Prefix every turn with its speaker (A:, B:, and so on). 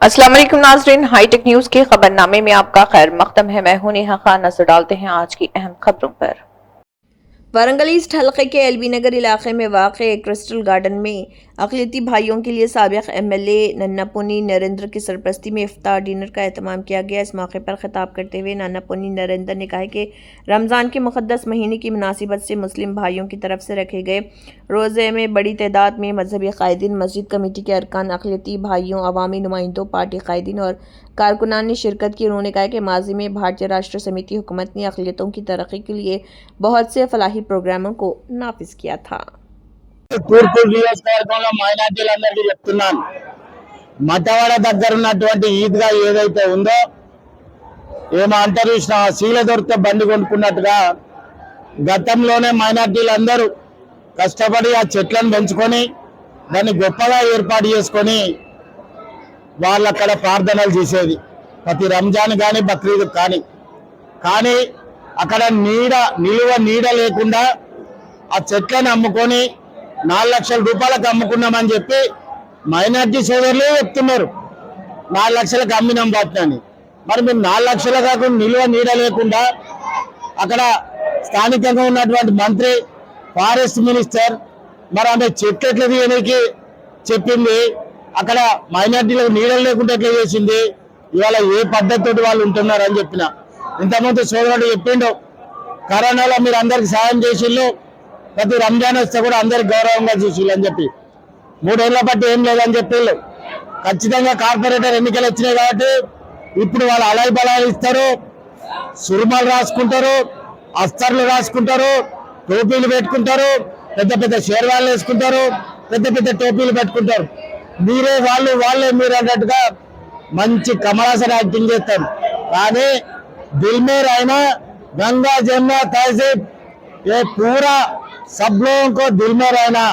A: अस्सलाम वालेकुम नाज़रीन, हाईटेक न्यूज के खबरनामे में आपका खैर मकदम है। मैं हूं नेहा खान। नजर डालते हैं आज की अहम खबरों पर। वारंगल ईस्ट हलके के एलबी नगर इलाके में वाक़े क्रिस्टल गार्डन में अक़लियती भाइयों के लिए साबिक़ एमएलए नन्नापुनी नरेंद्र की सरपरस्ती में इफ्तार डिनर का एहतमाम किया गया। इस मौके पर खिताब करते हुए नन्नापुनी नरेंद्र ने कहा कि रमज़ान के मुक़द्दस महीने की मुनासिबत से मुस्लिम भाइयों की तरफ से रखे गए रोज़े में बड़ी तादाद में मजहबी कायदीन, मस्जिद कमेटी के अरकान, अक़लियती भाइयों, अवामी नुमाइंदों, पार्टी कायदीन और कारकुनान ने शिरकत की। उन्होंने कहा कि माजी में भारतीय राष्ट्र समिति हुकूमत ने अक़लियतों की तरक्की के लिए बहुत से फलाही प्रोग्रामों को नाफिज किया था।
B: తూర్పు నియోజకవర్గంలో మైనార్టీలందరికీ చెప్తున్నాను, మతవాడ దగ్గర ఉన్నటువంటి ఈద్గా ఏదైతే ఉందో ఏమో అంటారు చూసిన శీల దొరికితే బండి కొనుక్కున్నట్టుగా గతంలోనే మైనార్టీలందరూ కష్టపడి ఆ చెట్లను పెంచుకొని దాన్ని గొప్పగా ఏర్పాటు చేసుకొని వాళ్ళు అక్కడ ప్రార్థనలు చేసేది ప్రతి రంజాన్ కానీ బక్రీద్ కానీ అక్కడ నిలువ నీడ లేకుండా ఆ చెట్లను అమ్ముకొని 4 లక్షల రూపాయలకు అమ్ముకున్నామని చెప్పి మైనార్టీ సోదరులే చెప్తున్నారు 4 లక్షలకు అమ్మినాం బాట్నని. మరి మీరు 4 లక్షల కాకుండా నిలువ నీడ లేకుండా అక్కడ స్థానికంగా ఉన్నటువంటి మంత్రి, ఫారెస్ట్ మినిస్టర్ మరి ఆమె చెట్లు ఎట్లా తీయడానికి చెప్పింది, అక్కడ మైనార్టీలకు నీడలు లేకుండా ఎట్లా చేసింది, ఇవాళ ఏ పద్ధతితోటి వాళ్ళు ఉంటున్నారు అని చెప్పిన. ఇంతకుముందు సోదరుడు చెప్పిండు కరోనాలో మీరు అందరికి సాయం చేసిళ్ళు, ప్రతి రంజాన్ వస్తే కూడా అందరికి గౌరవంగా చూసిళ్ళు అని చెప్పి 3 ఏళ్ల బట్టి ఏం లేదని చెప్పిళ్ళు. ఖచ్చితంగా కార్పొరేటర్ ఎన్నికలు వచ్చినాయి కాబట్టి ఇప్పుడు వాళ్ళు అలాయి బలాలు ఇస్తారు, సురుమాలు రాసుకుంటారు, అస్తర్లు రాసుకుంటారు, టోపీలు పెట్టుకుంటారు, పెద్ద పెద్ద షేర్వాళ్ళు వేసుకుంటారు, పెద్ద పెద్ద టోపీలు పెట్టుకుంటారు. మీరే వాళ్ళే మీరు అన్నట్టుగా మంచి కమలాసన్ యాక్టింగ్ చేస్తారు. కానీ दिल में रहना, गंगा जमुना तहजीब, ये पूरा सब लोगों को दिल में रहना।